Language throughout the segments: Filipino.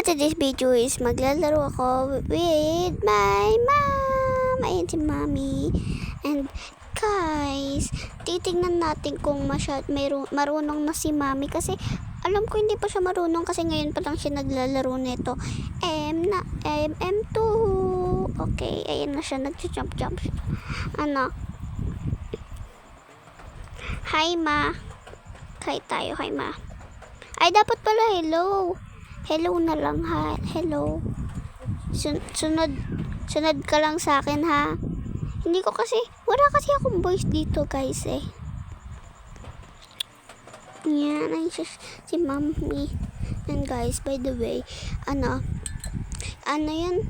today's video is maglalaro ako with my mom. Ayan si mommy. And guys, titingnan natin kung marunong na si mommy. Kasi alam ko hindi pa siya marunong kasi ngayon pa lang siya naglalaro nito. M2. Okay, ayan na siya. Nag-jump. Ano? Hi ma. Hi tayo, hi ma. Ay, dapat pala hello. Hello na lang ha. Hello. Sunod ka lang sa akin ha. Hindi ko kasi, wala kasi akong voice dito guys eh. Yan, ay si mommy. And guys, by the way, ano yan?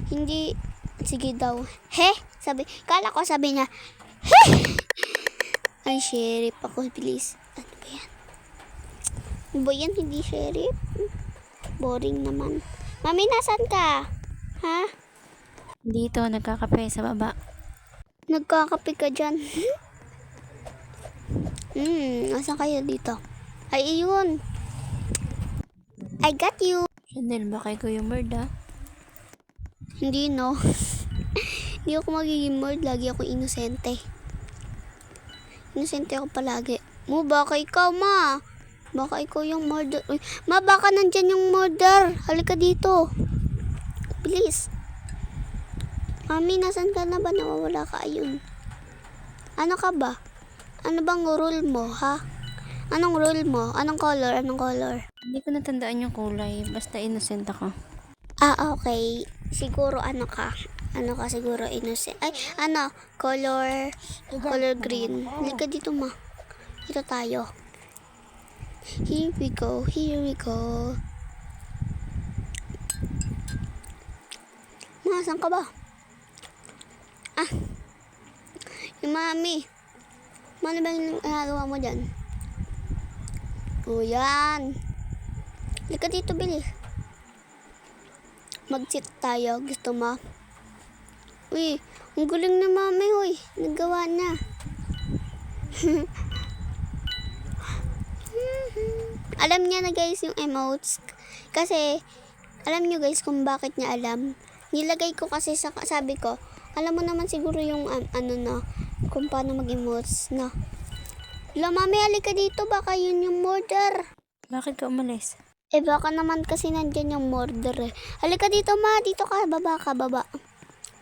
Hindi, sige daw. He? Kala ko sabi niya, he! Ay, sheriff ako, please. Ano ba yan? Ano ba yan? Hindi sheriff? Boring naman. Mami, nasan ka? Ha? Dito, nagkakape sa baba. Nagkakape ka dyan? Asan kayo dito? Ay, iyon. I got you. Chanel, baka ikaw yung bird ah. Hindi no. Hindi ako magiging bird. Lagi ako inosente. Inosente ako palagi. Baka ikaw, ma. Baka ikaw yung murder. Uy, ma, baka nandyan yung murder. Halika dito. Please. Mami, nasan ka na ba? Nawawala ka. Ayun. Ano ka ba? Ano bang rule mo, ha? Anong rule mo? Anong color? Hindi ko natandaan yung kulay. Basta innocent ako. Okay. Siguro ano ka? Ano ka siguro innocent? Ay, color green. Halika dito, ma. Dito tayo. Here we go. Ma, saan ka ba? Yung mami. Ano ba yung ginagawa mo dyan? O, yan. Halika dito, bilis. Mag-sit tayo. Gusto mo? Uy, ang galing na mami, uy. Nagawa na. Alam niya na guys yung emotes. Kasi, alam niyo guys kung bakit niya alam. Nilagay ko kasi sabi ko, alam mo naman siguro yung kung paano mag-emotes na. Mami, halika dito. Baka yun yung murder. Bakit ka umalis? Baka naman kasi nandyan yung murder eh. Halika dito, ma. Dito ka. Baba.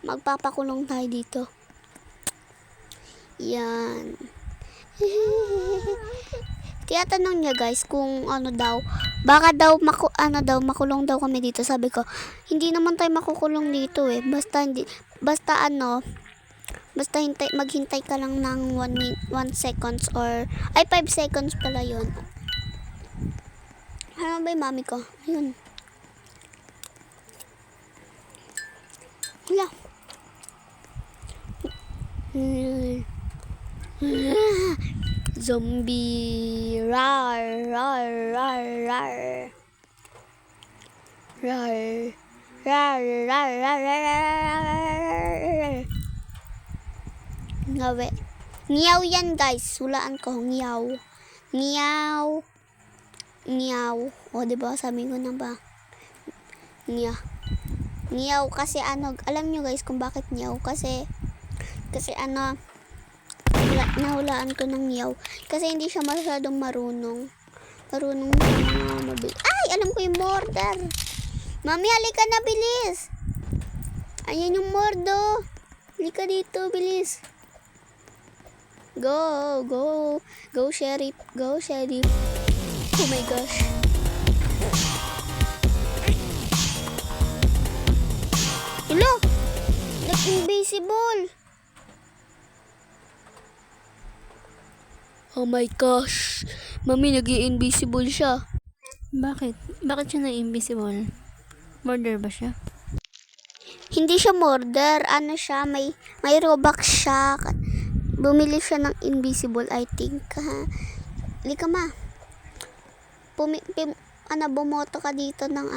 Magpapakulong tayo dito. Yan. Tiyatanong niya guys kung baka daw makulong daw kami dito. Sabi ko, hindi naman tayo makukulong dito eh. Basta maghintay ka lang ng 1 seconds or 5 seconds pala yun. Ano ba yung mami ko? Ayun. Wala. Zombie. Rar. Ngawe. Ngiyaw yan guys. Hulaan ko. Ngiyaw. O, diba? Sabi ko na ba? Ngiyaw kasi alam nyo guys kung bakit ngiyaw. Kasi nahulaan ko ng ngiyaw. Kasi hindi siya masyadong marunong. Marunong sa mga mabilis. Ay! Alam ko yung murder. Mami, halika na, bilis. Ayan yung mordo. Halika dito, bilis. Go, sheriff. Oh my gosh. Hello? Nag-invisible. Oh my gosh. Mami, nag-i-invisible siya. Bakit? Bakit siya na-invisible? Murder ba siya? Hindi siya murder. Siya, may Robux siya. Bumili siya ng invisible, I think. Lika ma. Bumoto ka dito ng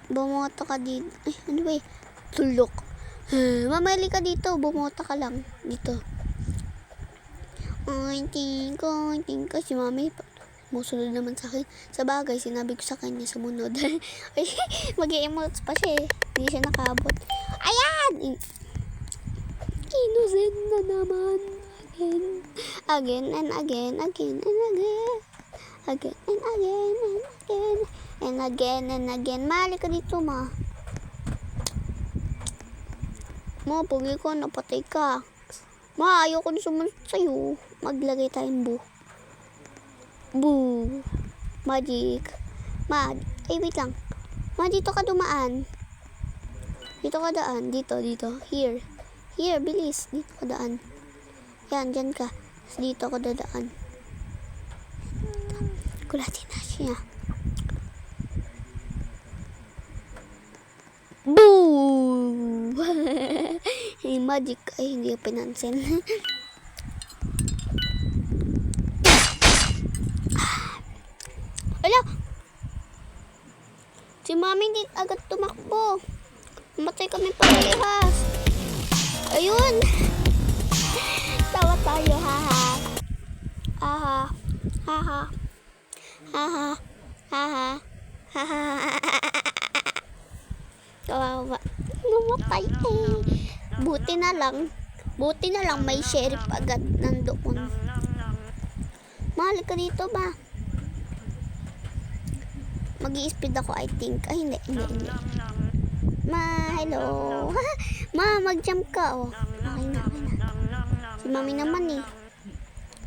Bumoto ka dito. Ay, ano ba eh? Tulok. Mamali ka dito. Bumoto ka lang. Dito. I think si mami. Musunod naman sa akin. Sa bagay, sinabi ko sa kanya sumunod. Ay, mag-i-emotes pa siya eh. Hindi siya nakabot. Ayan! Innocent na naman. Again and again, again and again. Again and again and again. And again and again. Mali ka dito, ma. Ma, pugi ko, napatay ka. Ma, ayoko na sumunod sa'yo. Maglagay tayong boo. Boo. Magic. Ma, ay wait lang. Ma, dito ka dumaan. Dito ka daan. Dito. Here. Here, bilis. Dito ka daan. Yan, dyan ka. Dito ka dadaan. Kulatin na siya. Boo! Hey, magic. Ay, hindi ko pinansin. Ala! Si mami hindi agad tumakbo. Matay kami parehas. Ayun! Tawa tayo, haha. Haha. Haha. Haha. Haha. Haha. Kawawa. Namatay eh. Buti na lang may sheriff agad nandoon. Mahal ka dito ba? Mag-i-speed ako, I think. Ay, hindi. Ma, hello. Ma, mag-jump ka, oh. Okay na. Si mami naman, eh.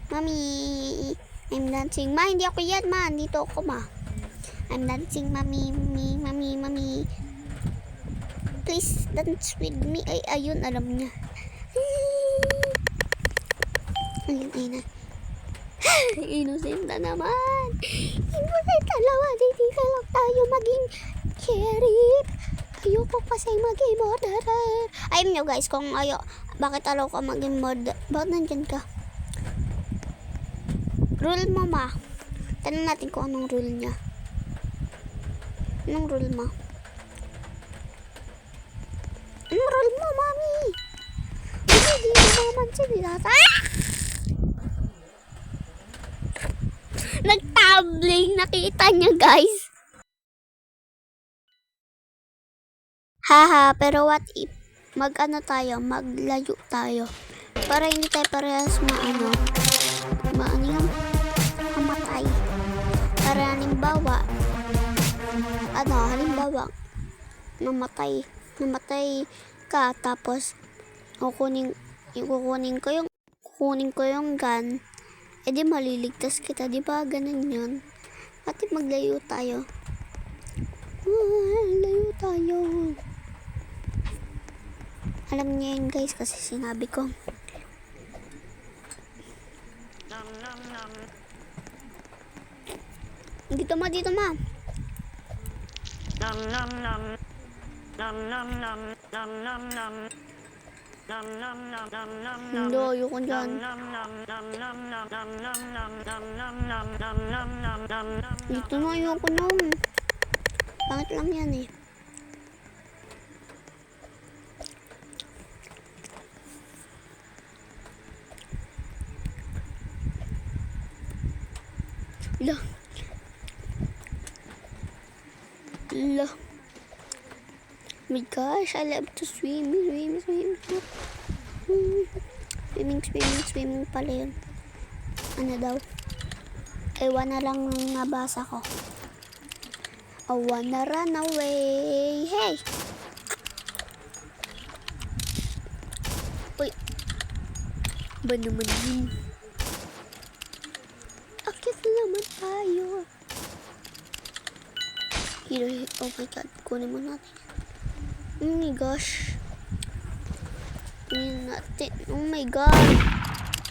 Mami, I'm dancing. Ma, hindi ako yan, ma. Dito ako, ma. I'm dancing, mami. Please dance with me. Ay, ayun, alam niya. Ayun na. Innocent na naman. Innocent dalawa. Hindi ka lang tayo maging sheriff. Ayoko kasi maging murderer. Ayun nyo guys, kung bakit alaw ka maging murderer? Bakit nandyan ka? Rule mo, ma. Tanong natin kung anong rule niya. Anong rule mo? Anong rule mo, mami? Hindi naman sila. Nagtabling, nakita niya guys. Haha, pero what if maglayo tayo para hindi tayo parehas mamatay. Para halimbawa namatay ka tapos kukunin ko yung gun. Di maliligtas kita, di ba? Ganun yun. At maglayo tayo. Layo tayo. Alam niya yun guys kasi sinabi ko. Dito ma. Hindi, ayoko dyan. Dito na, ayoko nun. Pangit lang yan eh. La. Oh my gosh, I love to swim. Swimming pala yun. Ano daw? Ewan na lang nabasa ko. I wanna run away. Hey! Uy. Ba naman yun? Akit naman tayo. Here, oh my god. Kunin mo natin. Oh my gosh. Kunin natin. Oh my god.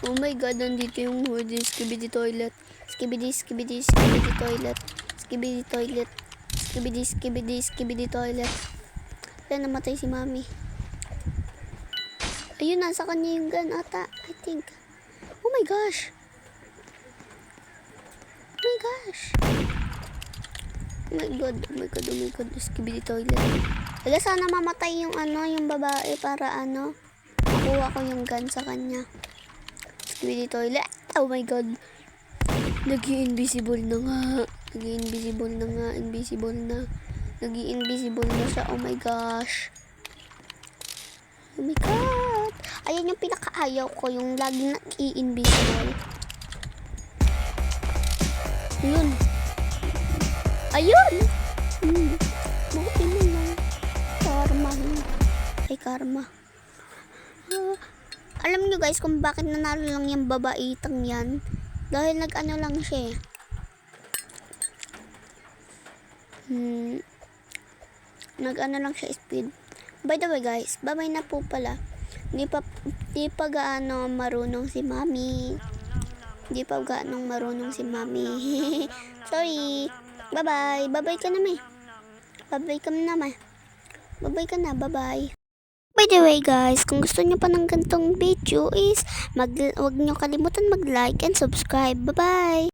Oh my god, nandito yung hood. Skibidi toilet. Skibidi toilet. Skibidi toilet. Skibidi toilet. Kaya namatay si mami. Ayun, nasa kanya yung gun ata. I think. Oh my gosh. Oh my god. Skibidi toilet. Wala, sana mamatay yung yung babae para makuha ko yung gun sa kanya. Skibidi toilet. Oh my god. Nag-i-invisible na nga. Nag-i-invisible na nga. Invisible na. Nag-i-invisible na siya. Oh my gosh. Oh my god. Ayan yung pinakaayaw ko. Yung laging nag-i-invisible. Ayun. Ayun. Buti na lang. Karma. Ay, karma. Alam nyo guys kung bakit nanalo lang yung babaitang yan. Dahil nag-ano lang siya eh. Nag-ano lang siya speed. By the way guys, babay na po pala. Di pa gaano marunong si mami. Di pa gaano marunong si mami. Sorry. Bye-bye. Bye-bye ka na may. Bye-bye ka na may. Bye-bye ka na. Bye-bye. By the way guys, kung gusto nyo pa ng gantong video is wag nyo kalimutan mag-like and subscribe. Bye-bye!